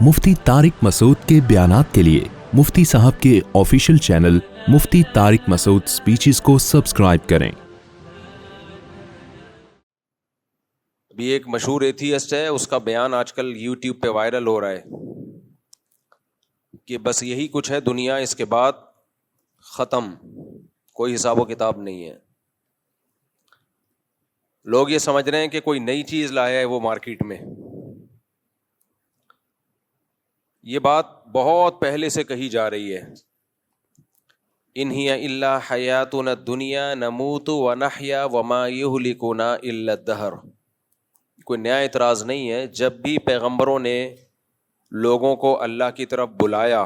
مفتی طارق مسعود کے بیانات کے لیے مفتی صاحب کے آفیشیل چینل مفتی طارق مسعود سپیچز کو سبسکرائب کریں۔ ابھی ایک مشہور ایتھیسٹ ہے، اس کا بیان آج کل یوٹیوب پہ وائرل ہو رہا ہے کہ بس یہی کچھ ہے دنیا، اس کے بعد ختم، کوئی حساب و کتاب نہیں ہے۔ لوگ یہ سمجھ رہے ہیں کہ کوئی نئی چیز لایا ہے وہ مارکیٹ میں۔ یہ بات بہت پہلے سے کہی جا رہی ہے، ان ہی الا حیاتنا الدنیا نموت ونحیا وما یہلکنا الا الدہر۔ کوئی نیا اعتراض نہیں ہے۔ جب بھی پیغمبروں نے لوگوں کو اللہ کی طرف بلایا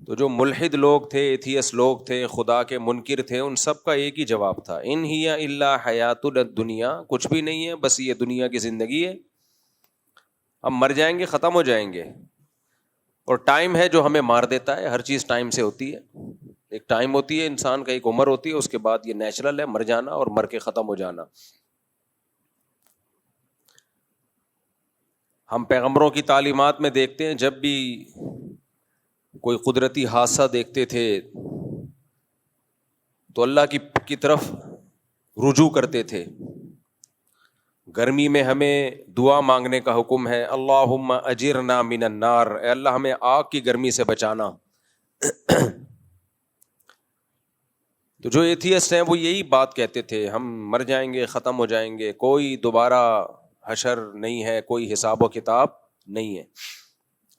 تو جو ملحد لوگ تھے، ایتھیس لوگ تھے، خدا کے منکر تھے، ان سب کا ایک ہی جواب تھا، ان ہی الا حیاتنا الدنیا، کچھ بھی نہیں ہے، بس یہ دنیا کی زندگی ہے، ہم مر جائیں گے، ختم ہو جائیں گے، اور ٹائم ہے جو ہمیں مار دیتا ہے۔ ہر چیز ٹائم سے ہوتی ہے، ایک ٹائم ہوتی ہے انسان کا، ایک عمر ہوتی ہے، اس کے بعد یہ نیچرل ہے مر جانا اور مر کے ختم ہو جانا۔ ہم پیغمبروں کی تعلیمات میں دیکھتے ہیں، جب بھی کوئی قدرتی حادثہ دیکھتے تھے تو اللہ کی طرف رجوع کرتے تھے۔ گرمی میں ہمیں دعا مانگنے کا حکم ہے، اللہم اجرنا من النار، اے اللہ ہمیں آگ کی گرمی سے بچانا۔ تو جو ایتھیسٹ ہیں وہ یہی بات کہتے تھے، ہم مر جائیں گے، ختم ہو جائیں گے، کوئی دوبارہ حشر نہیں ہے، کوئی حساب و کتاب نہیں ہے۔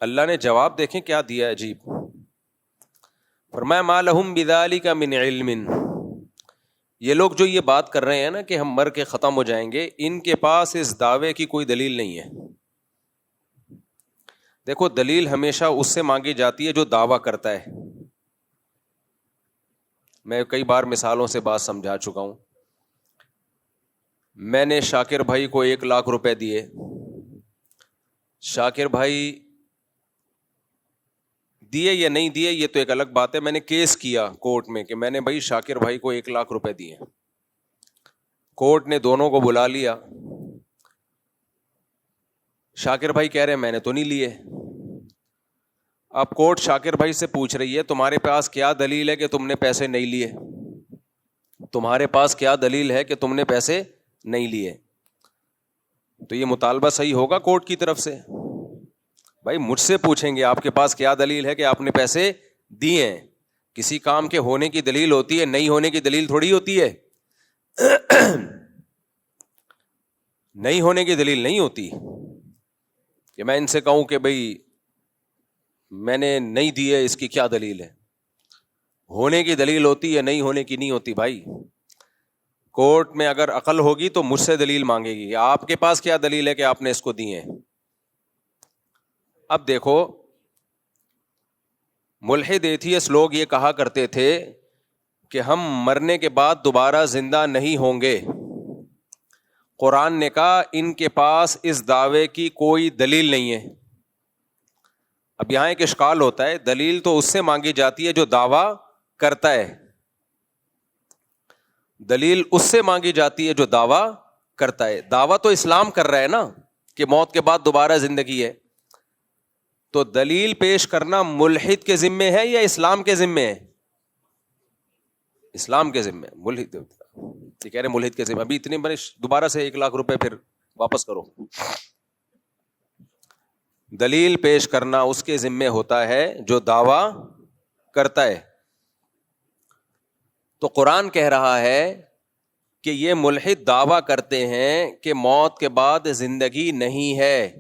اللہ نے جواب دیکھیں کیا دیا، عجیب، فرمایا ما لہم بذالک من علم، یہ لوگ جو یہ بات کر رہے ہیں نا کہ ہم مر کے ختم ہو جائیں گے، ان کے پاس اس دعوے کی کوئی دلیل نہیں ہے۔ دیکھو، دلیل ہمیشہ اس سے مانگی جاتی ہے جو دعویٰ کرتا ہے۔ میں کئی بار مثالوں سے بات سمجھا چکا ہوں۔ میں نے شاکر بھائی کو 1,00,000 روپے دیے، شاکر بھائی دیے یا نہیں دیے یہ تو ایک الگ بات ہے، میں نے کیس کیا کورٹ میں کہ میں نے بھائی شاکر بھائی کو 1,00,000 روپے دیے، کورٹ نے دونوں کو بلا لیا، شاکر بھائی کہہ رہے ہیں میں نے تو نہیں لیے۔ اب کورٹ شاکر بھائی سے پوچھ رہی ہے تمہارے پاس کیا دلیل ہے کہ تم نے پیسے نہیں لیے، تمہارے پاس کیا دلیل ہے کہ تم نے پیسے نہیں لیے؟ تو یہ مطالبہ صحیح ہوگا کورٹ کی طرف سے؟ بھائی مجھ سے پوچھیں گے آپ کے پاس کیا دلیل ہے کہ آپ نے پیسے دیے ہیں؟ کسی کام کے ہونے کی دلیل ہوتی ہے، نہیں ہونے کی دلیل تھوڑی ہوتی ہے۔ نہیں ہونے کی دلیل نہیں ہوتی کہ میں ان سے کہوں کہ بھئی میں نے نہیں دیے، اس کی کیا دلیل ہے؟ ہونے کی دلیل ہوتی ہے، نہیں ہونے کی نہیں ہوتی۔ بھائی کورٹ میں اگر عقل ہوگی تو مجھ سے دلیل مانگے گی، آپ کے پاس کیا دلیل ہے کہ آپ نے اس کو دیے ہیں؟ اب دیکھو، ملحد ایتھیس لوگ یہ کہا کرتے تھے کہ ہم مرنے کے بعد دوبارہ زندہ نہیں ہوں گے۔ قرآن نے کہا ان کے پاس اس دعوے کی کوئی دلیل نہیں ہے۔ اب یہاں ایک اشکال ہوتا ہے، دلیل تو اس سے مانگی جاتی ہے جو دعویٰ کرتا ہے، دلیل اس سے مانگی جاتی ہے جو دعویٰ کرتا ہے۔ دعویٰ تو اسلام کر رہا ہے نا کہ موت کے بعد دوبارہ زندگی ہے، تو دلیل پیش کرنا ملحد کے ذمے ہے یا اسلام کے ذمے ہے؟ اسلام کے ذمے۔ ملحد یہ کہہ رہے ملحد کے ذمے، ابھی اتنے بڑے دوبارہ سے 1,00,000 روپے پھر واپس کرو۔ دلیل پیش کرنا اس کے ذمے ہوتا ہے جو دعویٰ کرتا ہے۔ تو قرآن کہہ رہا ہے کہ یہ ملحد دعویٰ کرتے ہیں کہ موت کے بعد زندگی نہیں ہے،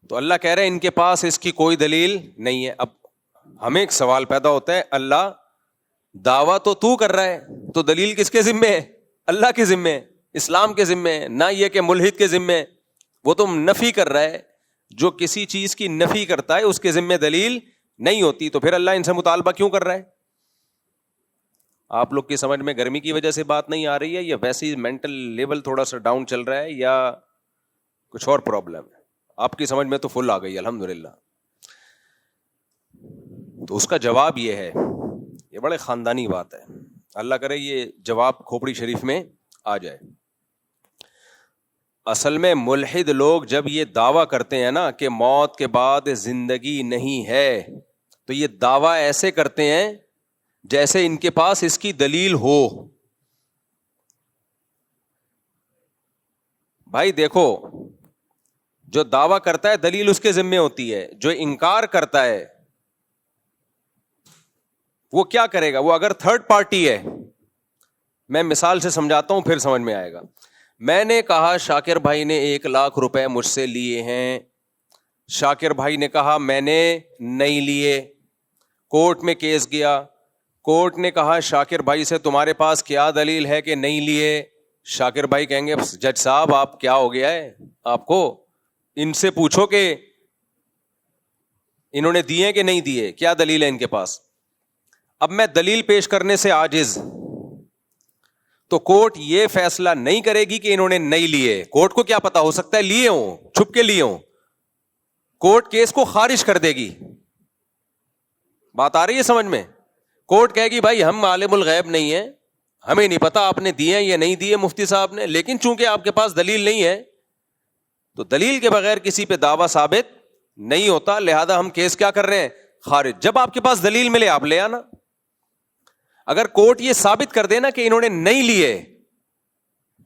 تو اللہ کہہ رہے ہیں ان کے پاس اس کی کوئی دلیل نہیں ہے۔ اب ہمیں ایک سوال پیدا ہوتا ہے، اللہ دعویٰ تو کر رہا ہے، تو دلیل کس کے ذمے ہے؟ اللہ کے ذمے، اسلام کے ذمے، نہ یہ کہ ملحد کے ذمے۔ وہ تو نفی کر رہا ہے، جو کسی چیز کی نفی کرتا ہے اس کے ذمے دلیل نہیں ہوتی، تو پھر اللہ ان سے مطالبہ کیوں کر رہا ہے؟ آپ لوگ کی سمجھ میں گرمی کی وجہ سے بات نہیں آ رہی ہے، یا ویسے ہی مینٹل لیول تھوڑا سا ڈاؤن چل رہا ہے، یا کچھ اور پرابلم ہے؟ آپ کی سمجھ میں تو فل آ گئی الحمدللہ۔ تو اس کا جواب یہ ہے، یہ بڑے خاندانی بات ہے، اللہ کرے یہ جواب کھوپڑی شریف میں آ جائے۔ اصل میں ملحد لوگ جب یہ دعویٰ کرتے ہیں نا کہ موت کے بعد زندگی نہیں ہے, تو یہ دعویٰ ایسے کرتے ہیں جیسے ان کے پاس اس کی دلیل ہو. بھائی دیکھو, جو دعویٰ کرتا ہے دلیل اس کے ذمے ہوتی ہے, جو انکار کرتا ہے وہ کیا کرے گا؟ وہ اگر تھرڈ پارٹی ہے, میں مثال سے سمجھاتا ہوں پھر سمجھ میں آئے گا. میں نے کہا شاکر بھائی نے 1,00,000 روپے مجھ سے لیے ہیں, شاکر بھائی نے کہا میں نے نہیں لیے, کورٹ میں کیس گیا, کورٹ نے کہا شاکر بھائی سے تمہارے پاس کیا دلیل ہے کہ نہیں لیے؟ شاکر بھائی کہیں گے جج صاحب آپ کیا ہو گیا ہے آپ کو, ان سے پوچھو کہ انہوں نے دیے کہ نہیں دیے, کیا دلیل ہے ان کے پاس. اب میں دلیل پیش کرنے سے عاجز, تو کورٹ یہ فیصلہ نہیں کرے گی کہ انہوں نے نہیں لیے. کورٹ کو کیا پتا, ہو سکتا ہے لیے ہوں, چھپ کے لیے ہوں, کورٹ کیس کو خارج کر دے گی. بات آ رہی ہے سمجھ میں؟ کورٹ کہے گی بھائی ہم عالم الغیب نہیں ہیں, ہمیں نہیں پتا آپ نے دیے یا نہیں دیے مفتی صاحب نے, لیکن چونکہ آپ کے پاس دلیل نہیں ہے تو دلیل کے بغیر کسی پہ دعویٰ ثابت نہیں ہوتا, لہذا ہم کیس کیا کر رہے ہیں؟ خارج. جب آپ کے پاس دلیل ملے آپ لے آنا. اگر کورٹ یہ ثابت کر دینا کہ انہوں نے نہیں لیے,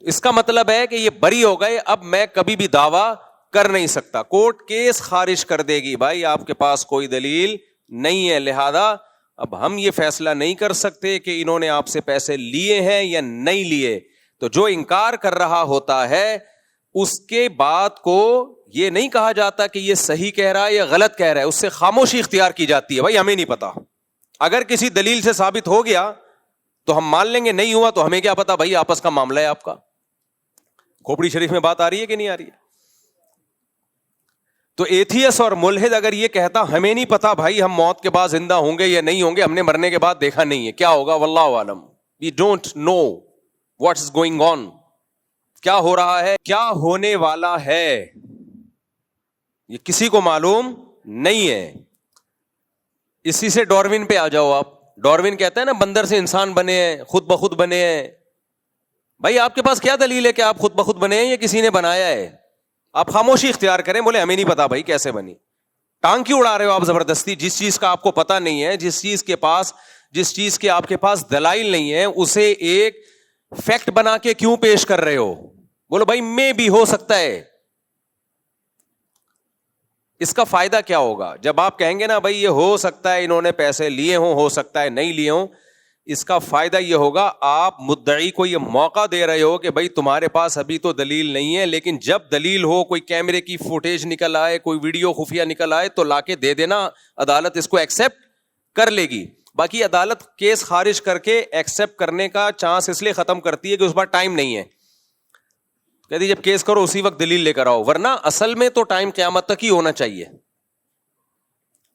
اس کا مطلب ہے کہ یہ بری ہو گئے, اب میں کبھی بھی دعویٰ کر نہیں سکتا. کورٹ کیس خارج کر دے گی, بھائی آپ کے پاس کوئی دلیل نہیں ہے, لہذا اب ہم یہ فیصلہ نہیں کر سکتے کہ انہوں نے آپ سے پیسے لیے ہیں یا نہیں لیے. تو جو انکار کر رہا ہوتا ہے اس کے بات کو یہ نہیں کہا جاتا کہ یہ صحیح کہہ رہا ہے یا غلط کہہ رہا ہے, اس سے خاموشی اختیار کی جاتی ہے, بھائی ہمیں نہیں پتا. اگر کسی دلیل سے ثابت ہو گیا تو ہم مان لیں گے, نہیں ہوا تو ہمیں کیا پتا, بھائی آپس کا معاملہ ہے آپ کا. کھوپڑی شریف میں بات آ رہی ہے کہ نہیں آ رہی ہے؟ تو ایتھیس اور ملحد اگر یہ کہتا ہمیں نہیں پتا بھائی ہم موت کے بعد زندہ ہوں گے یا نہیں ہوں گے, ہم نے مرنے کے بعد دیکھا نہیں ہے, کیا ہوگا واللہ عالم, we don't know what is going on, کیا ہو رہا ہے, کیا ہونے والا ہے, یہ کسی کو معلوم نہیں ہے. اسی سے ڈاروین پہ آ جاؤ آپ. ڈاروین کہتا ہے نا بندر سے انسان بنے ہیں, خود بخود بنے ہیں. بھائی آپ کے پاس کیا دلیل ہے کہ آپ خود بخود بنے ہیں یا کسی نے بنایا ہے؟ آپ خاموشی اختیار کریں, بولے ہمیں نہیں پتا بھائی کیسے بنی. ٹانگ کیوں اڑا رہے ہو آپ زبردستی؟ جس چیز کا آپ کو پتا نہیں ہے, جس چیز کے آپ کے پاس دلائل نہیں ہے, اسے ایک فیکٹ بنا کے کیوں پیش کر رہے ہو؟ بولو بھائی میں بھی ہو سکتا ہے. اس کا فائدہ کیا ہوگا جب آپ کہیں گے نا بھائی یہ ہو سکتا ہے انہوں نے پیسے لیے ہوں, ہو سکتا ہے نہیں لیے ہوں. اس کا فائدہ یہ ہوگا آپ مدعی کو یہ موقع دے رہے ہو کہ بھائی تمہارے پاس ابھی تو دلیل نہیں ہے, لیکن جب دلیل ہو, کوئی کیمرے کی فوٹیج نکل آئے, کوئی ویڈیو خفیہ نکل آئے تو لا کے دے دینا, عدالت اس کو ایکسپٹ کر لے گی. باقی عدالت کیس خارج کر کے ایکسپٹ کرنے کا چانس اس لیے ختم کرتی ہے کہ اس بار ٹائم نہیں ہے. کہتی جب کیس کرو اسی وقت دلیل لے کر آؤ, ورنہ اصل میں تو ٹائم قیامت تک ہی ہونا چاہیے.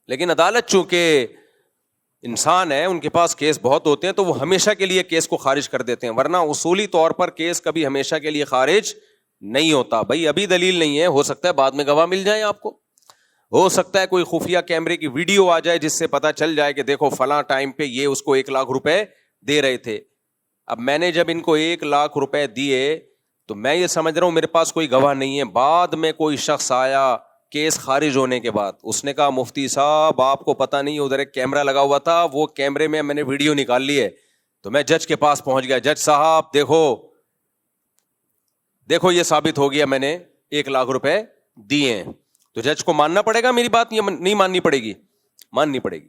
لیکن عدالت چونکہ انسان ہے, ان کے پاس کیس بہت ہوتے ہیں, تو وہ ہمیشہ کے لیے کیس کو خارج کر دیتے ہیں, ورنہ اصولی طور پر کیس کبھی ہمیشہ کے لیے خارج نہیں ہوتا. بھائی ابھی دلیل نہیں ہے, ہو سکتا ہے بعد میں گواہ مل جائیں آپ کو, ہو سکتا ہے کوئی خفیہ کیمرے کی ویڈیو آ جائے جس سے پتا چل جائے کہ دیکھو فلاں ٹائم پہ یہ اس کو 1,00,000 روپے دے رہے تھے. اب میں نے جب ان کو 1,00,000 روپے دیے تو میں یہ سمجھ رہا ہوں میرے پاس کوئی گواہ نہیں ہے. بعد میں کوئی شخص آیا کیس خارج ہونے کے بعد, اس نے کہا مفتی صاحب آپ کو پتا نہیں ادھر ایک کیمرہ لگا ہوا تھا, وہ کیمرے میں نے ویڈیو نکال لی ہے. تو میں جج کے پاس پہنچ گیا, جج صاحب دیکھو یہ ثابت ہو گیا میں نے 1,00,000 روپے دیے ہیں. تو جج کو ماننا پڑے گا میری بات یا نہیں ماننی پڑے گی؟ ماننی پڑے گی,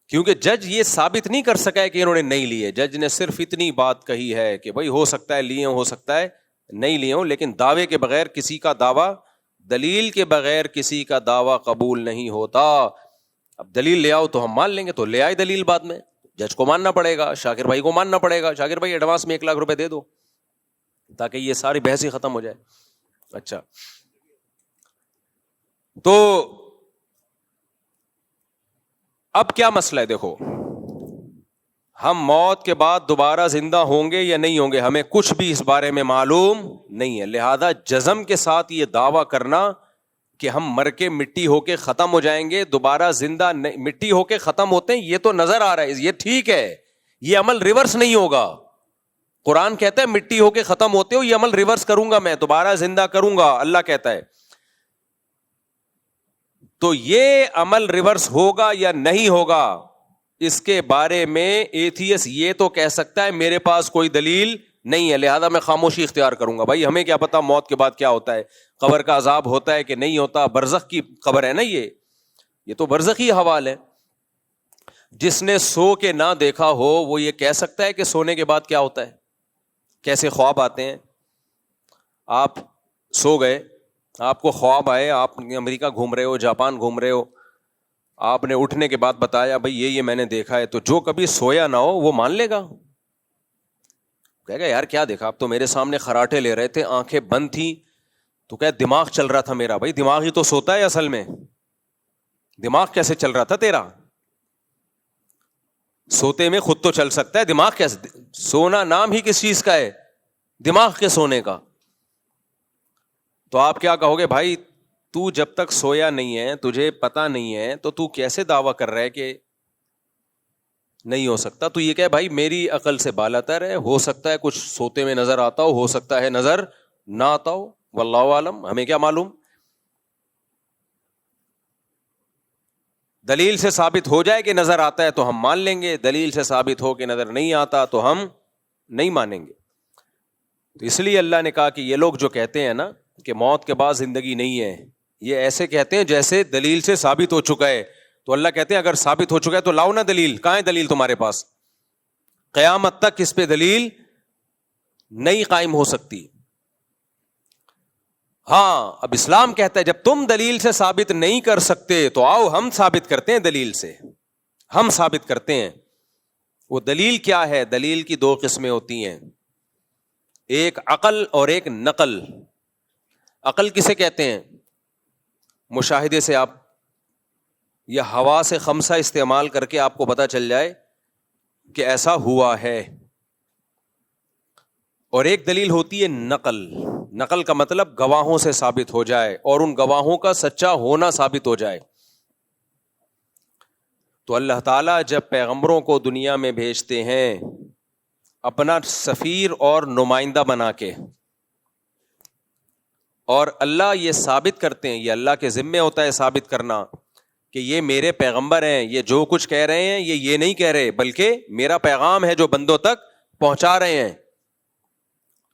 کیونکہ جج یہ ثابت نہیں کر سکا ہے کہ انہوں نے نہیں لیے. جج نے صرف اتنی بات کہی ہے کہ بھائی ہو سکتا ہے لیے ہوں, ہو سکتا ہے نہیں لیے ہوں, لیکن دعوے کے بغیر کسی کا دعویٰ, دلیل کے بغیر کسی کا دعویٰ قبول نہیں ہوتا. اب دلیل لے آؤ تو ہم مان لیں گے, تو لے آئے دلیل, بعد میں جج کو ماننا پڑے گا, شاکر بھائی کو ماننا پڑے گا. شاکر بھائی ایڈوانس میں 1,00,000 روپے دے دو تاکہ یہ ساری بحث ہی ختم ہو جائے. اچھا, تو اب کیا مسئلہ ہے؟ دیکھو ہم موت کے بعد دوبارہ زندہ ہوں گے یا نہیں ہوں گے, ہمیں کچھ بھی اس بارے میں معلوم نہیں ہے. لہذا جزم کے ساتھ یہ دعویٰ کرنا کہ ہم مر کے مٹی ہو کے ختم ہو جائیں گے, دوبارہ زندہ مٹی ہو کے ختم ہوتے ہیں, یہ تو نظر آ رہا ہے, یہ ٹھیک ہے, یہ عمل ریورس نہیں ہوگا. قرآن کہتا ہے مٹی ہو کے ختم ہوتے ہو، یہ عمل ریورس کروں گا میں، دوبارہ زندہ کروں گا، اللہ کہتا ہے. تو یہ عمل ریورس ہوگا یا نہیں ہوگا اس کے بارے میں ایتھیس یہ تو کہہ سکتا ہے میرے پاس کوئی دلیل نہیں ہے، لہذا میں خاموشی اختیار کروں گا. بھائی ہمیں کیا پتا موت کے بعد کیا ہوتا ہے، قبر کا عذاب ہوتا ہے کہ نہیں ہوتا، برزخ کی قبر ہے نا، یہ تو برزخی حوال ہے. جس نے سو کے نہ دیکھا ہو وہ یہ کہہ سکتا ہے کہ سونے کے بعد کیا ہوتا ہے، کیسے خواب آتے ہیں. آپ سو گئے، آپ کو خواب آئے، آپ امریکہ گھوم رہے ہو، جاپان گھوم رہے ہو، آپ نے اٹھنے کے بعد بتایا بھائی یہ میں نے دیکھا ہے، تو جو کبھی سویا نہ ہو وہ مان لے گا، کہے گا یار کیا دیکھا، آپ تو میرے سامنے خراٹے لے رہے تھے، آنکھیں بند تھیں، تو کہ دماغ چل رہا تھا میرا. بھائی دماغ ہی تو سوتا ہے اصل میں، دماغ کیسے چل رہا تھا تیرا؟ سوتے میں خود تو چل سکتا ہے، دماغ کیسے؟ سونا نام ہی کس چیز کا ہے؟ دماغ کے سونے کا. تو آپ کیا کہو گے؟ بھائی تو جب تک سویا نہیں ہے، تجھے پتا نہیں ہے، تو کیسے دعویٰ کر رہا ہے کہ نہیں ہو سکتا؟ تو یہ کہ بھائی میری عقل سے بالاتر ہے، ہو سکتا ہے کچھ سوتے میں نظر آتا ہو سکتا ہے نظر نہ آتا ہو، واللہ عالم، ہمیں کیا معلوم. دلیل سے ثابت ہو جائے کہ نظر آتا ہے تو ہم مان لیں گے، دلیل سے ثابت ہو کہ نظر نہیں آتا تو ہم نہیں مانیں گے. تو اس لیے اللہ نے کہا کہ یہ لوگ جو کہتے ہیں نا کہ موت کے بعد زندگی نہیں ہے، یہ ایسے کہتے ہیں جیسے دلیل سے ثابت ہو چکا ہے. تو اللہ کہتے ہیں اگر ثابت ہو چکا ہے تو لاؤ نا دلیل. کہاں ہے دلیل تمہارے پاس؟ قیامت تک اس پہ دلیل نہیں قائم ہو سکتی. ہاں اب اسلام کہتا ہے جب تم دلیل سے ثابت نہیں کر سکتے تو آؤ ہم ثابت کرتے ہیں، دلیل سے ہم ثابت کرتے ہیں. وہ دلیل کیا ہے؟ دلیل کی دو قسمیں ہوتی ہیں، ایک عقل اور ایک نقل. عقل کسے کہتے ہیں؟ مشاہدے سے آپ یا حواس خمسہ استعمال کر کے آپ کو پتا چل جائے کہ ایسا ہوا ہے. اور ایک دلیل ہوتی ہے نقل. نقل کا مطلب گواہوں سے ثابت ہو جائے اور ان گواہوں کا سچا ہونا ثابت ہو جائے. تو اللہ تعالیٰ جب پیغمبروں کو دنیا میں بھیجتے ہیں اپنا سفیر اور نمائندہ بنا کے، اور اللہ یہ ثابت کرتے ہیں، یہ اللہ کے ذمے ہوتا ہے ثابت کرنا کہ یہ میرے پیغمبر ہیں، یہ جو کچھ کہہ رہے ہیں یہ نہیں کہہ رہے، بلکہ میرا پیغام ہے جو بندوں تک پہنچا رہے ہیں.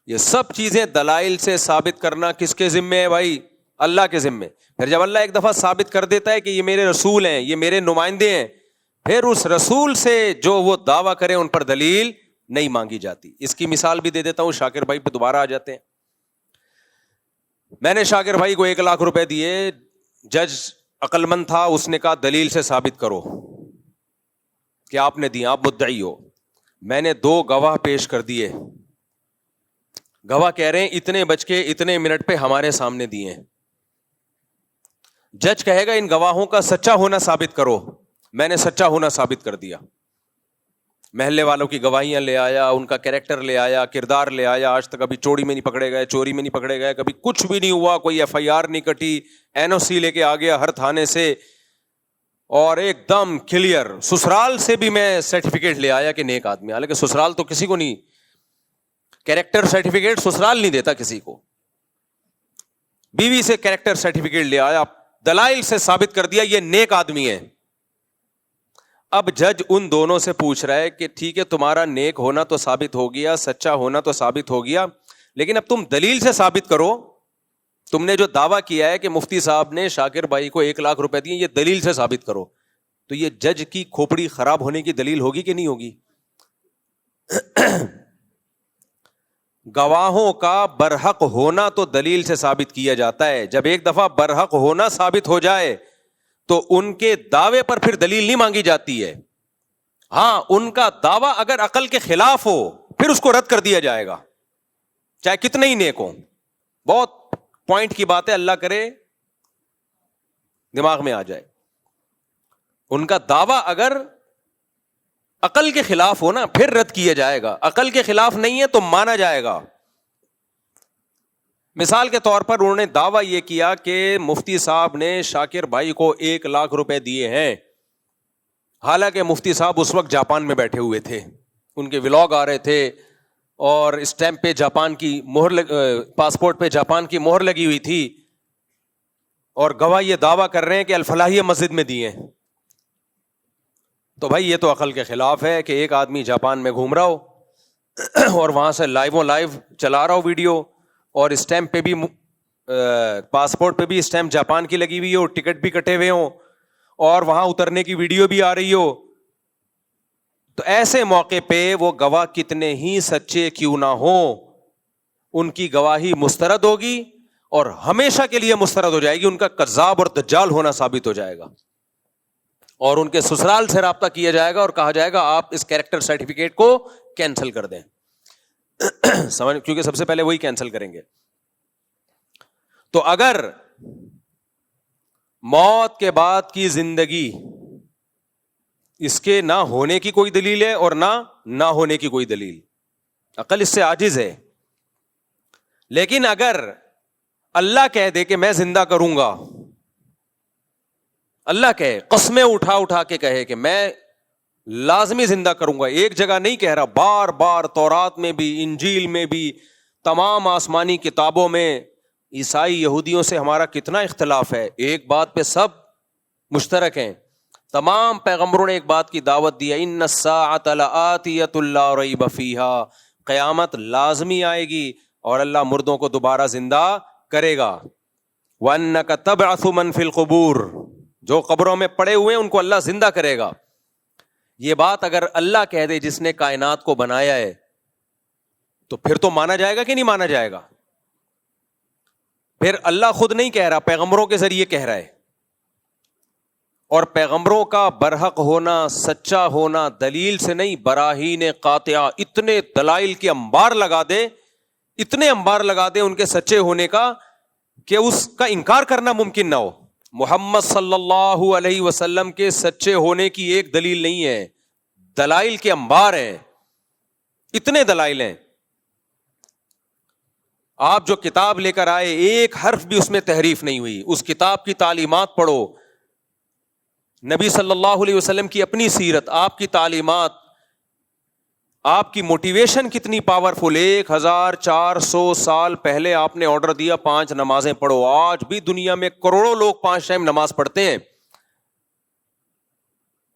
یہ سب چیزیں دلائل سے ثابت کرنا کس کے ذمے ہے بھائی؟ اللہ کے ذمے. پھر جب اللہ ایک دفعہ ثابت کر دیتا ہے کہ یہ میرے رسول ہیں، یہ میرے نمائندے ہیں، پھر اس رسول سے جو وہ دعویٰ کرے ان پر دلیل نہیں مانگی جاتی. اس کی مثال بھی دے دیتا ہوں، شاکر بھائی پہ دوبارہ آ جاتے ہیں. میں نے شاکر بھائی کو 1,00,000 روپے دیے، جج عقل مند تھا، اس نے کہا دلیل سے ثابت کرو کہ آپ نے دی، آپ مدعی ہو. میں نے 2 گواہ پیش کر دیے، گواہ کہہ رہے ہیں اتنے بج کے اتنے منٹ پہ ہمارے سامنے دیے. جج کہے گا ان گواہوں کا سچا ہونا ثابت کرو. میں نے سچا ہونا ثابت کر دیا، محلے والوں کی گواہیاں لے آیا، ان کا کیریکٹر لے آیا، کردار لے آیا. آج تک ابھی چوری میں نہیں پکڑے گئے، چوری میں نہیں پکڑے گئے، کبھی کچھ بھی نہیں ہوا، کوئی FIR نہیں کٹی، NOC لے کے آ گیا ہر تھانے سے، اور ایک دم کلیئر. سسرال سے بھی میں سرٹیفکیٹ لے آیا کہ نیک آدمی، حالانکہ سسرال تو کسی کو نہیں، کیریکٹر سرٹیفکیٹ سسرال نہیں دیتا کسی کو. بیوی سے کیریکٹر سرٹیفکیٹ لے آیا، دلائل سے ثابت کر دیا یہ نیک آدمی ہے. اب جج ان دونوں سے پوچھ رہا ہے کہ ٹھیک ہے تمہارا نیک ہونا تو ثابت ہو گیا، سچا ہونا تو ثابت ہو گیا، لیکن اب تم دلیل سے ثابت کرو. تم نے جو دعویٰ کیا ہے کہ مفتی صاحب نے شاکر بھائی کو 1,00,000 روپے دیے، یہ دلیل سے ثابت کرو. تو یہ جج کی کھوپڑی خراب ہونے کی دلیل ہوگی کہ نہیں ہوگی؟ گواہوں کا برحق ہونا تو دلیل سے ثابت کیا جاتا ہے. جب ایک دفعہ برحق ہونا ثابت ہو جائے تو ان کے دعوے پر پھر دلیل نہیں مانگی جاتی ہے. ہاں ان کا دعویٰ اگر عقل کے خلاف ہو پھر اس کو رد کر دیا جائے گا، چاہے کتنے ہی نیک ہوں. بہت پوائنٹ کی بات ہے، اللہ کرے دماغ میں آ جائے. ان کا دعویٰ اگر عقل کے خلاف ہو نا پھر رد کیا جائے گا، عقل کے خلاف نہیں ہے تو مانا جائے گا. مثال کے طور پر انہوں نے دعویٰ یہ کیا کہ مفتی صاحب نے شاکر بھائی کو 1,00,000 روپے دیے ہیں، حالانکہ مفتی صاحب اس وقت جاپان میں بیٹھے ہوئے تھے، ان کے ولاگ آ رہے تھے، اور اسٹیمپ پہ جاپان کی مہر پاسپورٹ پہ جاپان کی مہر لگی ہوئی تھی, اور گواہ یہ دعویٰ کر رہے ہیں کہ الفلاحیہ مسجد میں دیے, تو بھائی یہ تو عقل کے خلاف ہے کہ ایک آدمی جاپان میں گھوم رہا ہو اور وہاں سے لائیو چلا رہا ہو ویڈیو, اور اسٹیمپ پہ بھی پاسپورٹ پہ بھی اسٹیمپ جاپان کی لگی ہوئی ہو, ٹکٹ بھی کٹے ہوئے ہوں, اور وہاں اترنے کی ویڈیو بھی آ رہی ہو. تو ایسے موقع پہ وہ گواہ کتنے ہی سچے کیوں نہ ہوں, ان کی گواہی مسترد ہوگی اور ہمیشہ کے لیے مسترد ہو جائے گی, ان کا کذاب اور دجال ہونا ثابت ہو جائے گا, اور ان کے سسرال سے رابطہ کیا جائے گا اور کہا جائے گا آپ اس کیریکٹر سرٹیفکیٹ کو کینسل کر دیں. سمجھ, کیونکہ سب سے پہلے وہی کینسل کریں گے. تو اگر موت کے بعد کی زندگی اس کے نہ ہونے کی کوئی دلیل ہے اور نہ ہونے کی کوئی دلیل, عقل اس سے عاجز ہے. لیکن اگر اللہ کہہ دے کہ میں زندہ کروں گا, اللہ کہے, قسمیں اٹھا کے کہے کہ میں لازمی زندہ کروں گا, ایک جگہ نہیں کہہ رہا, بار بار تورات میں بھی, انجیل میں بھی, تمام آسمانی کتابوں میں. عیسائی یہودیوں سے ہمارا کتنا اختلاف ہے, ایک بات پہ سب مشترک ہیں. تمام پیغمبروں نے ایک بات کی دعوت دی ہے, ان الساعۃ لآتیۃ لا ریب فیہا, قیامت لازمی آئے گی اور اللہ مردوں کو دوبارہ زندہ کرے گا. وَأَنَّكَ تَبْعَثُ مَن فِي الْقُبُورِ, جو قبروں میں پڑے ہوئے ہیں ان کو اللہ زندہ کرے گا. یہ بات اگر اللہ کہہ دے جس نے کائنات کو بنایا ہے, تو پھر تو مانا جائے گا کہ نہیں مانا جائے گا؟ پھر اللہ خود نہیں کہہ رہا, پیغمبروں کے ذریعے کہہ رہا ہے, اور پیغمبروں کا برحق ہونا, سچا ہونا دلیل سے نہیں, براہین قاطعہ, اتنے دلائل کے انبار لگا دے, اتنے انبار لگا دے ان کے سچے ہونے کا کہ اس کا انکار کرنا ممکن نہ ہو. محمد صلی اللہ علیہ وسلم کے سچے ہونے کی ایک دلیل نہیں ہے, دلائل کے انبار ہیں, اتنے دلائل ہیں. آپ جو کتاب لے کر آئے, ایک حرف بھی اس میں تحریف نہیں ہوئی. اس کتاب کی تعلیمات پڑھو, نبی صلی اللہ علیہ وسلم کی اپنی سیرت, آپ کی تعلیمات, آپ کی موٹیویشن کتنی پاورفل. 1400 سال پہلے آپ نے آرڈر دیا 5 نمازیں پڑھو. آج بھی دنیا میں کروڑوں لوگ 5 ٹائم نماز پڑھتے ہیں,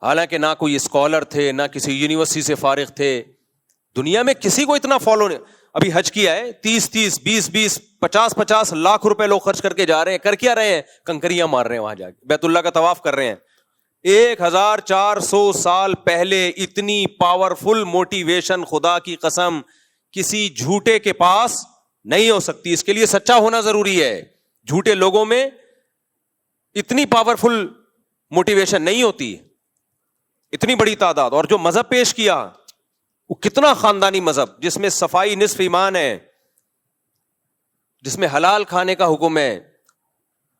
حالانکہ نہ کوئی اسکالر تھے, نہ کسی یونیورسٹی سے فارغ تھے. دنیا میں کسی کو اتنا فالو نہیں. ابھی حج کیا ہے, 30 20 50 لاکھ روپے لوگ خرچ کر کے جا رہے ہیں. کر کیا رہے ہیں؟ کنکریاں مار رہے ہیں وہاں جا کے, بیت اللہ کا طواف کر رہے ہیں. 1400 سال پہلے اتنی پاورفل موٹیویشن خدا کی قسم کسی جھوٹے کے پاس نہیں ہو سکتی. اس کے لیے سچا ہونا ضروری ہے. جھوٹے لوگوں میں اتنی پاورفل موٹیویشن نہیں ہوتی, اتنی بڑی تعداد. اور جو مذہب پیش کیا وہ کتنا خاندانی مذہب, جس میں صفائی نصف ایمان ہے, جس میں حلال کھانے کا حکم ہے.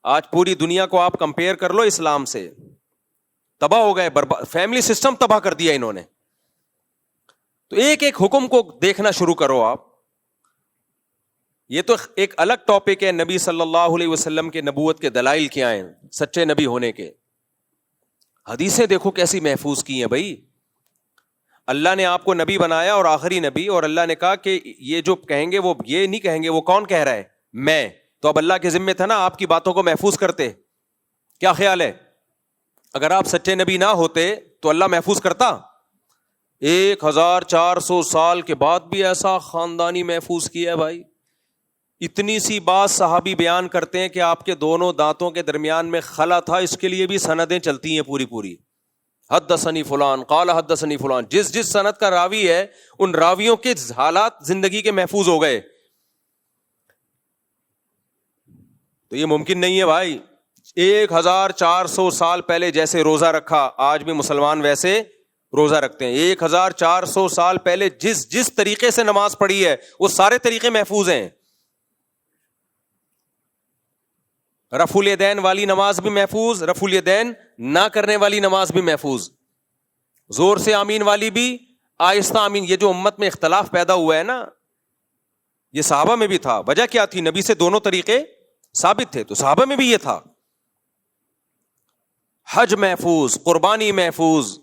آج پوری دنیا کو آپ کمپیئر کر لو اسلام سے, تباہ ہو گئے, فیملی سسٹم تباہ کر دیا انہوں نے. تو ایک ایک حکم کو دیکھنا شروع کرو آپ. یہ تو ایک الگ ٹاپک ہے, نبی صلی اللہ علیہ وسلم کے نبوت کے دلائل کیا ہیں, سچے نبی ہونے کے. حدیثیں دیکھو کیسی محفوظ کی ہیں بھائی. اللہ نے آپ کو نبی بنایا اور آخری نبی, اور اللہ نے کہا کہ یہ جو کہیں گے وہ یہ نہیں کہیں گے, وہ کون کہہ رہا ہے؟ میں. تو اب اللہ کے ذمے تھا نا آپ کی باتوں کو محفوظ کرتے. کیا خیال ہے اگر آپ سچے نبی نہ ہوتے تو اللہ محفوظ کرتا؟ 1400 سال کے بعد بھی ایسا خاندانی محفوظ کیا ہے بھائی. اتنی سی بات صحابی بیان کرتے ہیں کہ آپ کے دونوں دانتوں کے درمیان میں خلا تھا, اس کے لیے بھی سندیں چلتی ہیں پوری. حدثنی فلان قال حدثنی فلان, جس سند کا راوی ہے ان راویوں کے حالات زندگی کے محفوظ ہو گئے. تو یہ ممکن نہیں ہے بھائی. 1400 سال پہلے جیسے روزہ رکھا آج بھی مسلمان ویسے روزہ رکھتے ہیں. 1400 سال پہلے جس طریقے سے نماز پڑھی ہے وہ سارے طریقے محفوظ ہیں. رفع الیدین والی نماز بھی محفوظ, رفع الیدین نہ کرنے والی نماز بھی محفوظ, زور سے آمین والی بھی, آہستہ آمین. یہ جو امت میں اختلاف پیدا ہوا ہے نا, یہ صحابہ میں بھی تھا. وجہ کیا تھی؟ نبی سے دونوں طریقے ثابت تھے, تو صحابہ میں بھی یہ تھا. حج محفوظ, قربانی محفوظ,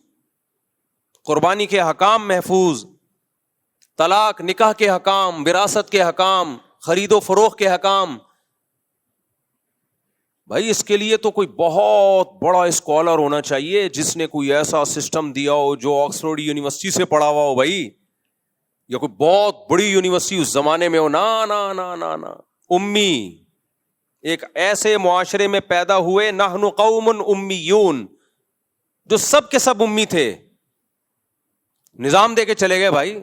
قربانی کے حکام محفوظ, طلاق نکاح کے حکام، وراثت کے حکام، خرید و فروخت کے حکام. بھائی اس کے لیے تو کوئی بہت بڑا اسکالر ہونا چاہیے جس نے کوئی ایسا سسٹم دیا ہو جو آکسفورڈ یونیورسٹی سے پڑھا ہوا ہو بھائی, یا کوئی بہت بڑی یونیورسٹی اس زمانے میں ہو. نا نا نا نا نا, امی, ایک ایسے معاشرے میں پیدا ہوئے, نحن قوم امیون, جو سب کے سب امی تھے, نظام دے کے چلے گئے بھائی.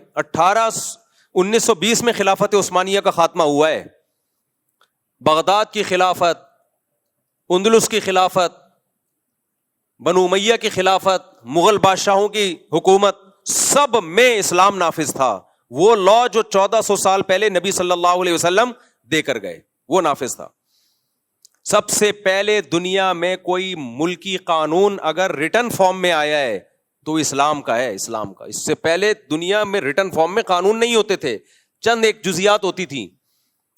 1920 میں خلافت عثمانیہ کا خاتمہ ہوا ہے. بغداد کی خلافت, اندلس کی خلافت, بنو امیہ کی خلافت, مغل بادشاہوں کی حکومت, سب میں اسلام نافذ تھا. وہ لا جو 1400 سال پہلے نبی صلی اللہ علیہ وسلم دے کر گئے وہ نافذ تھا. سب سے پہلے دنیا میں کوئی ملکی قانون اگر ریٹن فارم میں آیا ہے تو اسلام کا ہے, اسلام کا. اس سے پہلے دنیا میں ریٹن فارم میں قانون نہیں ہوتے تھے, چند ایک جزیات ہوتی تھیں.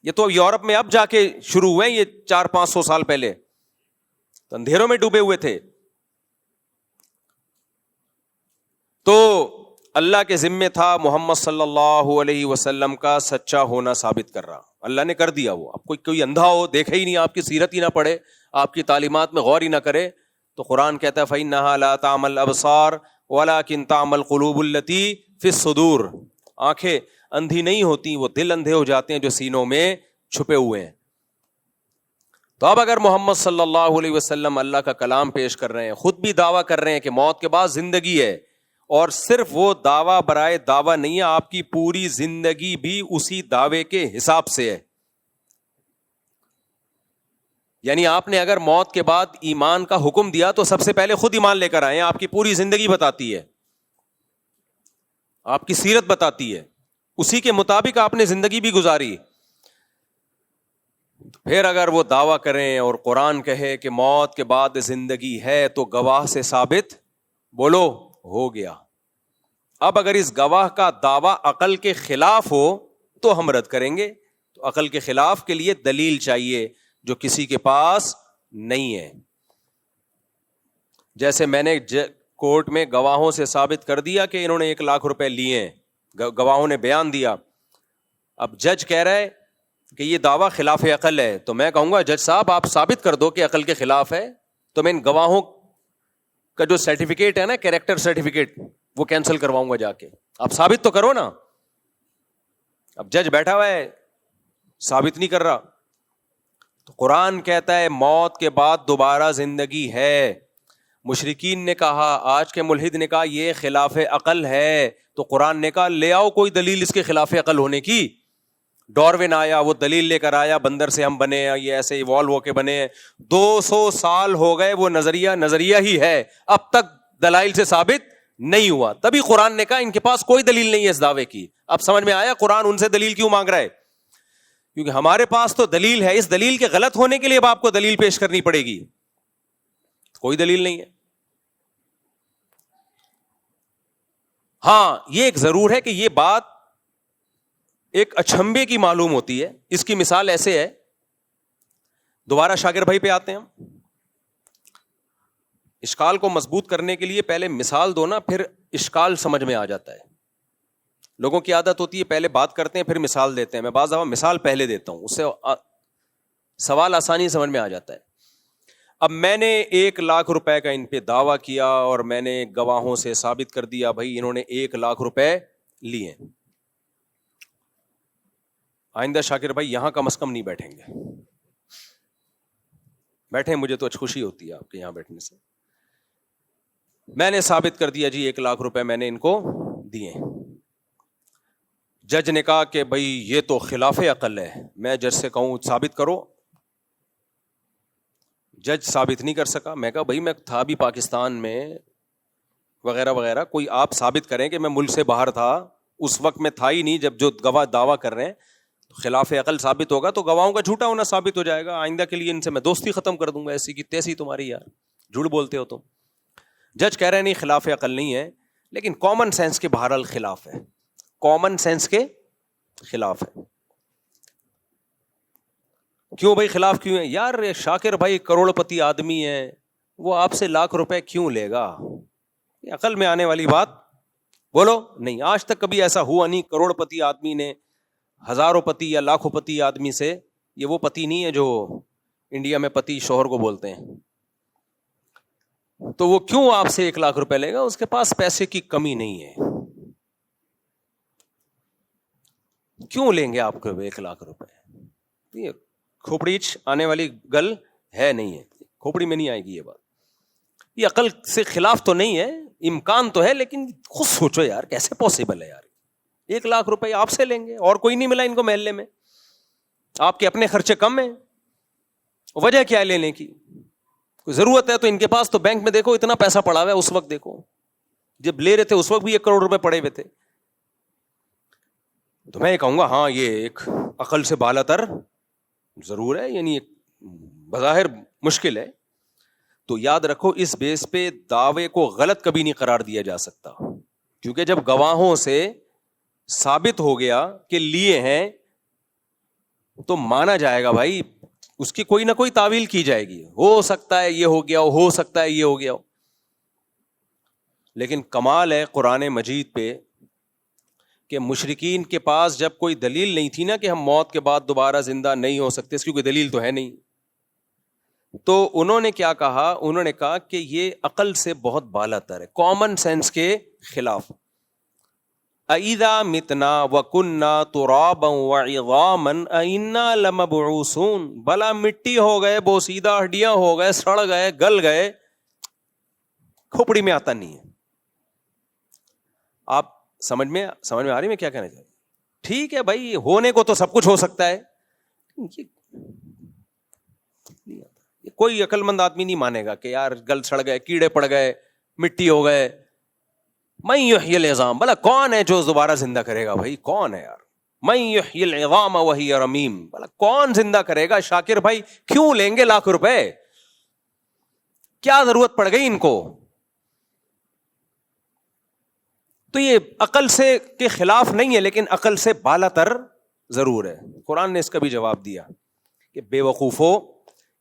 یہ تو یورپ میں اب جا کے شروع ہوئے, یہ 400-500 سال پہلے تو اندھیروں میں ڈوبے ہوئے تھے. تو اللہ کے ذمے تھا محمد صلی اللہ علیہ وسلم کا سچا ہونا ثابت کر رہا. اللہ نے کر دیا. وہ اب کوئی اندھا ہو, دیکھے ہی نہیں, آپ کی سیرت ہی نہ پڑھے, آپ کی تعلیمات میں غور ہی نہ کرے, تو قرآن کہتا ہے فَإِنَّهَا لَا تَعْمَى الْأَبْصَارُ وَلَكِنْ تَعْمَى الْقُلُوبُ الَّتِي فِي الصُّدُورِ. آنکھیں اندھی نہیں ہوتی, وہ دل اندھے ہو جاتے ہیں جو سینوں میں چھپے ہوئے ہیں. تو اب اگر محمد صلی اللہ علیہ وسلم اللہ کا کلام پیش کر رہے ہیں, خود بھی دعویٰ کر رہے ہیں کہ موت کے بعد زندگی ہے, اور صرف وہ دعویٰ برائے دعویٰ نہیں ہے, آپ کی پوری زندگی بھی اسی دعوے کے حساب سے ہے. یعنی آپ نے اگر موت کے بعد ایمان کا حکم دیا تو سب سے پہلے خود ایمان لے کر آئے. آپ کی پوری زندگی بتاتی ہے, آپ کی سیرت بتاتی ہے, اسی کے مطابق آپ نے زندگی بھی گزاری. پھر اگر وہ دعویٰ کریں اور قرآن کہے کہ موت کے بعد زندگی ہے تو گواہ سے ثابت بولو ہو گیا. اب اگر اس گواہ کا دعویٰ عقل کے خلاف ہو تو ہم رد کریں گے. تو عقل کے خلاف کے لیے دلیل چاہیے جو کسی کے پاس نہیں ہے. جیسے میں نے کورٹ میں گواہوں سے ثابت کر دیا کہ انہوں نے 1 لاکھ روپے لیے ہیں, گواہوں نے بیان دیا. اب جج کہہ رہا ہے کہ یہ دعویٰ خلاف عقل ہے, تو میں کہوں گا جج صاحب آپ ثابت کر دو کہ عقل کے خلاف ہے, تو میں ان گواہوں کا جو سرٹیفکیٹ ہے نا, کیریکٹر سرٹیفکیٹ, وہ کینسل کرواؤں گا جا کے. آپ ثابت تو کرو نا. اب جج بیٹھا ہوا ہے, ثابت نہیں کر رہا. تو قرآن کہتا ہے موت کے بعد دوبارہ زندگی ہے. مشرکین نے کہا, آج کے ملحد نے کہا یہ خلاف عقل ہے, تو قرآن نے کہا لے آؤ کوئی دلیل اس کے خلاف عقل ہونے کی. ڈاروین آیا, وہ دلیل لے کر آیا بندر سے ہم بنے, یہ ایسے ایوالو ہو کے بنے. 200 سال ہو گئے, وہ نظریہ ہی ہے, اب تک دلائل سے ثابت نہیں ہوا. تبھی قرآن نے کہا ان کے پاس کوئی دلیل نہیں ہے اس دعوے کی. اب سمجھ میں آیا قرآن ان سے دلیل کیوں مانگ رہا ہے, کیونکہ ہمارے پاس تو دلیل ہے. اس دلیل کے غلط ہونے کے لیے اب آپ کو دلیل پیش کرنی پڑے گی. کوئی دلیل نہیں ہے. ہاں یہ ایک ضرور ہے کہ یہ بات ایک اچھمبے کی معلوم ہوتی ہے. اس کی مثال ایسے ہے, دوبارہ شاکر بھائی پہ آتے ہیں ہم. اشکال کو مضبوط کرنے کے لیے پہلے مثال دو نا, پھر اشکال سمجھ میں آ جاتا ہے. لوگوں کی عادت ہوتی ہے پہلے بات کرتے ہیں پھر مثال دیتے ہیں. میں بعض دفعہ مثال پہلے دیتا ہوں, اس سے سوال آسانی سمجھ میں آ جاتا ہے. اب میں نے 1 لاکھ روپے کا ان پہ دعویٰ کیا اور میں نے گواہوں سے ثابت کر دیا بھائی انہوں نے 1 لاکھ روپے لیے. آئندہ شاکر بھائی یہاں کم از کم نہیں بیٹھیں گے. بیٹھیں, مجھے تو خوشی ہوتی ہے آپ کے یہاں بیٹھنے سے. میں نے ثابت کر دیا جی 1 لاکھ روپے میں نے ان کو دیے. جج نے کہا کہ بھائی یہ تو خلاف عقل ہے. میں جج سے کہوں ثابت کرو, جج ثابت نہیں کر سکا. میں کہا بھائی میں تھا بھی پاکستان میں وغیرہ وغیرہ, کوئی آپ ثابت کریں کہ میں ملک سے باہر تھا, اس وقت میں تھا ہی نہیں جب جو گواہ دعویٰ کر رہے ہیں. خلاف عقل ثابت ہوگا تو گواہوں کا جھوٹا ہونا ثابت ہو جائے گا. آئندہ کے لیے ان سے میں دوستی ختم کر دوں گا. ایسی کی تیسی تمہاری, یار جھوٹ بولتے ہو تم. جج کہہ رہے ہیں نہیں خلاف عقل نہیں ہے, لیکن کامن سینس کے بہرحال خلاف ہے. کامن سینس کے خلاف ہے. کیوں بھائی خلاف کیوں ہے؟ یار شاکر بھائی کروڑ پتی آدمی ہے, وہ آپ سے 1 لاکھ روپے کیوں لے گا؟ عقل میں آنے والی بات بولو نہیں, آج تک کبھی ایسا ہوا نہیں کروڑ پتی آدمی نے ہزاروں پتی یا لاکھوں پتی آدمی سے, یہ وہ پتی نہیں ہے جو انڈیا میں پتی شوہر کو بولتے ہیں, تو وہ کیوں آپ سے 1 لاکھ روپے لے گا؟ اس کے پاس پیسے کی کمی نہیں ہے. کیوں لیں گے آپ کو 1 لاکھ روپے؟ یہ کھوپڑیچ آنے والی گل ہے نہیں ہے, کھوپڑی میں نہیں آئے گی یہ بات. یہ عقل سے خلاف تو نہیں ہے, امکان تو ہے, لیکن خود سوچو یار کیسے پاسبل ہے یار. 1 لاکھ روپے آپ سے لیں گے اور کوئی نہیں ملا ان کو محلے میں, آپ کے اپنے خرچے کم ہیں, وجہ کیا ہے لینے کی؟ کوئی ضرورت ہے تو ان کے پاس تو بینک میں دیکھو اتنا پیسہ پڑا ہوا ہے, اس وقت دیکھو جب لے رہے تھے اس وقت بھی 1 کروڑ روپے پڑے ہوئے تھے. تو میں یہ کہوں گا ہاں یہ ایک عقل سے بالا تر ضرور ہے, یعنی بظاہر مشکل ہے. تو یاد رکھو اس بیس پہ دعوے کو غلط کبھی نہیں قرار دیا جا سکتا, کیونکہ جب گواہوں سے ثابت ہو گیا کہ لیے ہیں تو مانا جائے گا بھائی, اس کی کوئی نہ کوئی تعویل کی جائے گی, ہو سکتا ہے یہ ہو گیا ہو سکتا ہے یہ ہو گیا. لیکن کمال ہے قرآن مجید پہ کہ مشرکین کے پاس جب کوئی دلیل نہیں تھی نا کہ ہم موت کے بعد دوبارہ زندہ نہیں ہو سکتے, اس کی کوئی دلیل تو ہے نہیں, تو انہوں نے کیا کہا؟ انہوں نے کہا کہ یہ عقل سے بہت بالا تر ہے, کامن سینس کے خلاف. اَإِذَا مِتْنَا وَكُنَّا تُرَابًا وَعِظَامًا أَإِنَّا لَمَبْعُوثُونَ, بھلا مٹی ہو گئے, بوسیدہ ہڈیاں ہو گئے, سڑ گئے, گل گئے, کھوپڑی میں آتا نہیں ہے. آپ سمجھ میں آ رہی میں کیا کہنا چاہیے؟ ٹھیک ہے بھائی, ہونے کو تو سب کچھ ہو سکتا ہے, کوئی عقل مند آدمی نہیں مانے گا کہ یار گل سڑ گئے, کیڑے پڑ گئے, مٹی ہو گئے. من یحیی العظام, بھلا کون ہے جو دوبارہ زندہ کرے گا؟ بھائی کون ہے یار؟ من یحیی العظام وہی رمیم, بھلا کون زندہ کرے گا؟ شاکر بھائی کیوں لیں گے لاکھ روپے؟ کیا ضرورت پڑ گئی ان کو؟ تو یہ عقل سے کے خلاف نہیں ہے, لیکن عقل سے بالا تر ضرور ہے. قرآن نے اس کا بھی جواب دیا کہ بے وقوفو,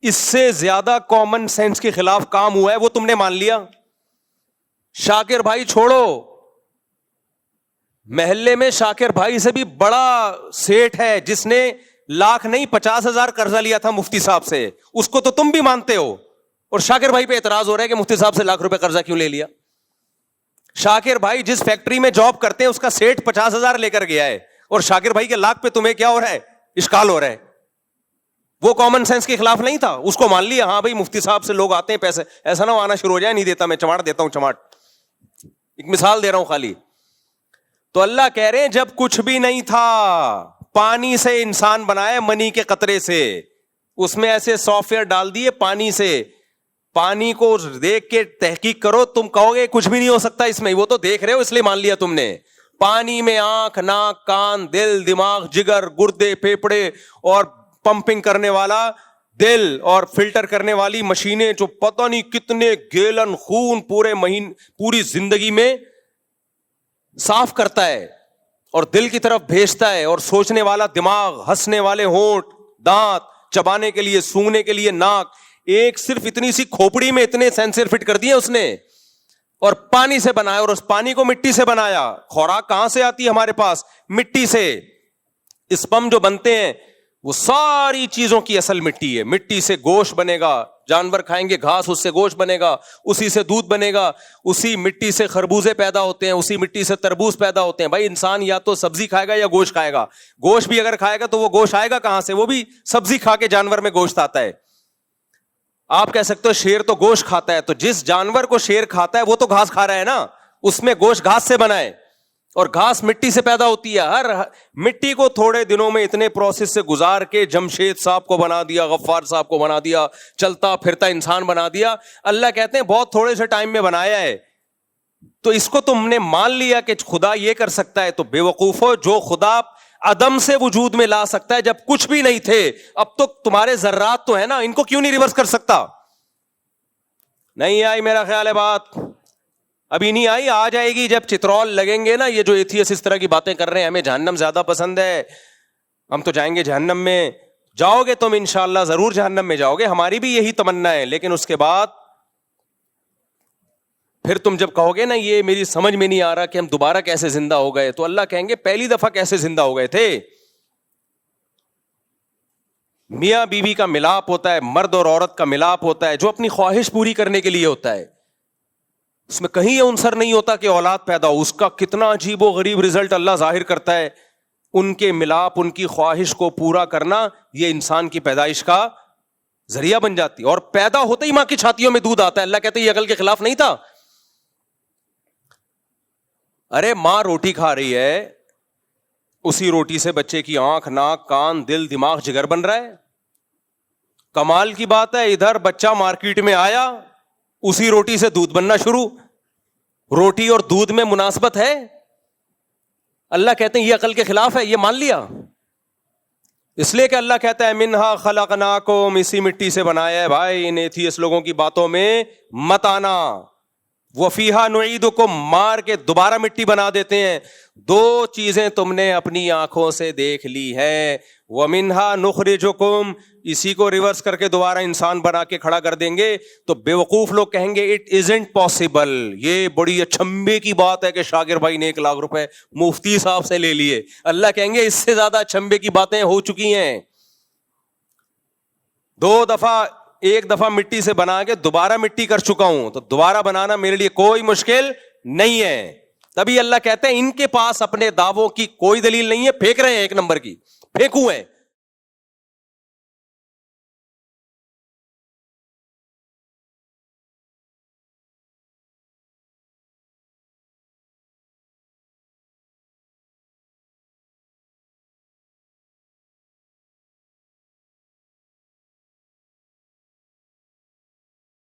اس سے زیادہ کامن سینس کے خلاف کام ہوا ہے وہ تم نے مان لیا. شاکر بھائی چھوڑو, محلے میں شاکر بھائی سے بھی بڑا سیٹ ہے جس نے 1,00,000 نہیں 50,000 قرضہ لیا تھا مفتی صاحب سے, اس کو تو تم بھی مانتے ہو, اور شاکر بھائی پہ اعتراض ہو رہا ہے کہ مفتی صاحب سے 1,00,000 روپے قرضہ کیوں لے لیا. شاکر بھائی جس فیکٹری میں جاب کرتے ہیں اس کا سیٹ 50,000 لے کر گیا ہے, اور شاکر بھائی کے 1,00,000 پہ تمہیں کیا ہو رہا ہے؟ اشکال ہو رہا ہے. وہ کامن سینس کے خلاف نہیں تھا, اس کو مان لیا ہاں بھائی مفتی صاحب سے لوگ آتے ہیں پیسے, ایسا نہ آنا شروع ہو جائے نہیں دیتا میں, چماٹ دیتا ہوں چماٹ. ایک مثال دے رہا ہوں خالی. تو اللہ کہہ رہے ہیں جب کچھ بھی نہیں تھا, پانی سے انسان بنایا, منی کے قطرے سے, اس میں ایسے سافٹ ویئر ڈال دیے پانی سے, پانی کو دیکھ کے تحقیق کرو, تم کہو گے کچھ بھی نہیں ہو سکتا اس میں, وہ تو دیکھ رہے ہو اس لیے مان لیا تم نے. پانی میں آنکھ, ناک, کان, دل, دماغ, جگر, گردے, پھیپھڑے اور پمپنگ کرنے والا دل اور فلٹر کرنے والی مشینیں جو پتہ نہیں کتنے گیلن خون پوری زندگی میں صاف کرتا ہے اور دل کی طرف بھیجتا ہے, اور سوچنے والا دماغ, ہنسنے والے ہونٹ, دانت, چبانے کے لیے, سونگنے کے لیے ناک, ایک صرف اتنی سی کھوپڑی میں اتنے سینسر فٹ کر دیے اس نے, اور پانی سے بنایا, اور اس پانی کو مٹی سے بنایا. خوراک کہاں سے آتی ہے ہمارے پاس؟ مٹی سے. اسپم جو بنتے ہیں وہ ساری چیزوں کی اصل مٹی ہے. مٹی سے گوشت بنے گا, جانور کھائیں گے گھاس, اس سے گوشت بنے گا, اسی سے دودھ بنے گا, اسی مٹی سے خربوزے پیدا ہوتے ہیں, اسی مٹی سے تربوز پیدا ہوتے ہیں. بھائی انسان یا تو سبزی کھائے گا یا گوشت کھائے گا. گوشت بھی اگر کھائے گا تو وہ گوشت آئے گا کہاں سے؟ وہ بھی سبزی کھا کے جانور میں گوشت آتا ہے. آپ کہہ سکتے ہو شیر تو گوشت کھاتا ہے, تو جس جانور کو شیر کھاتا ہے وہ تو گھاس کھا رہا ہے نا, اس میں گوشت گھاس سے بنا ہے, اور گھاس مٹی سے پیدا ہوتی ہے. ہر مٹی کو تھوڑے دنوں میں اتنے پروسیس سے گزار کے جمشید صاحب کو بنا دیا, غفار صاحب کو بنا دیا, چلتا پھرتا انسان بنا دیا. اللہ کہتے ہیں بہت تھوڑے سے ٹائم میں بنایا ہے. تو اس کو تم نے مان لیا کہ خدا یہ کر سکتا ہے. تو بے وقوفو, جو خدا عدم سے وجود میں لا سکتا ہے جب کچھ بھی نہیں تھے, اب تو تمہارے ذرات تو ہے نا, ان کو کیوں نہیں ریورس کر سکتا؟ نہیں آئی میرا خیال ہے بات, ابھی نہیں آئی, آ جائے گی جب چترول لگیں گے نا. یہ جو ایتھیس اس طرح کی باتیں کر رہے ہیں ہمیں جہنم زیادہ پسند ہے, ہم تو جائیں گے جہنم میں. جاؤ گے تم انشاءاللہ, ضرور جہنم میں جاؤ گے, ہماری بھی یہی تمنا ہے. لیکن اس کے بعد پھر تم جب کہو گے نا یہ میری سمجھ میں نہیں آ رہا کہ ہم دوبارہ کیسے زندہ ہو گئے, تو اللہ کہیں گے پہلی دفعہ کیسے زندہ ہو گئے تھے. میاں بیوی کا ملاپ ہوتا ہے, مرد اور عورت کا ملاپ ہوتا ہے, جو اپنی خواہش پوری کرنے کے لیے ہوتا ہے. اس میں کہیں یہ عنصر نہیں ہوتا کہ اولاد پیدا ہو. اس کا کتنا عجیب و غریب رزلٹ اللہ ظاہر کرتا ہے. ان کے ملاپ, ان کی خواہش کو پورا کرنا, یہ انسان کی پیدائش کا ذریعہ بن جاتی. اور پیدا ہوتے ہی ماں کی چھاتیوں میں دودھ آتا ہے. اللہ کہتے ہیں یہ عقل کے خلاف نہیں تھا. ارے ماں روٹی کھا رہی ہے, اسی روٹی سے بچے کی آنکھ, ناک, کان, دل, دماغ, جگر بن رہا ہے. کمال کی بات ہے, ادھر بچہ مارکیٹ میں آیا, اسی روٹی سے دودھ بننا شروع. روٹی اور دودھ میں مناسبت ہے. اللہ کہتے ہیں یہ عقل کے خلاف ہے, یہ مان لیا. اس لیے کہ اللہ کہتا ہے منہا خلقناکم, اسی مٹی سے بنایا ہے. بھائی ان ایتھیسٹ لوگوں کی باتوں میں مت آنا. وفیہا نعیدکم, مار کے دوبارہ مٹی بنا دیتے ہیں. دو چیزیں تم نے اپنی آنکھوں سے دیکھ لی ہے. ومنہا نخرجکم, اسی کو ریورس کر کے دوبارہ انسان بنا کے کھڑا کر دیں گے. تو بیوقوف لوگ کہیں گے اٹ ازنٹ پاسبل. یہ بڑی اچھمبے کی بات ہے کہ شاکر بھائی نے 1 لاکھ روپے مفتی صاحب سے لے لیے. اللہ کہیں گے اس سے زیادہ اچھمبے کی باتیں ہو چکی ہیں. 2 دفعہ, 1 دفعہ مٹی سے بنا کے دوبارہ مٹی کر چکا ہوں, تو دوبارہ بنانا میرے لیے کوئی مشکل نہیں ہے. تبھی اللہ کہتے ہیں ان کے پاس اپنے دعووں کی کوئی دلیل نہیں ہے, پھینک رہے ہیں 1 نمبر کی, پھینکو ہیں.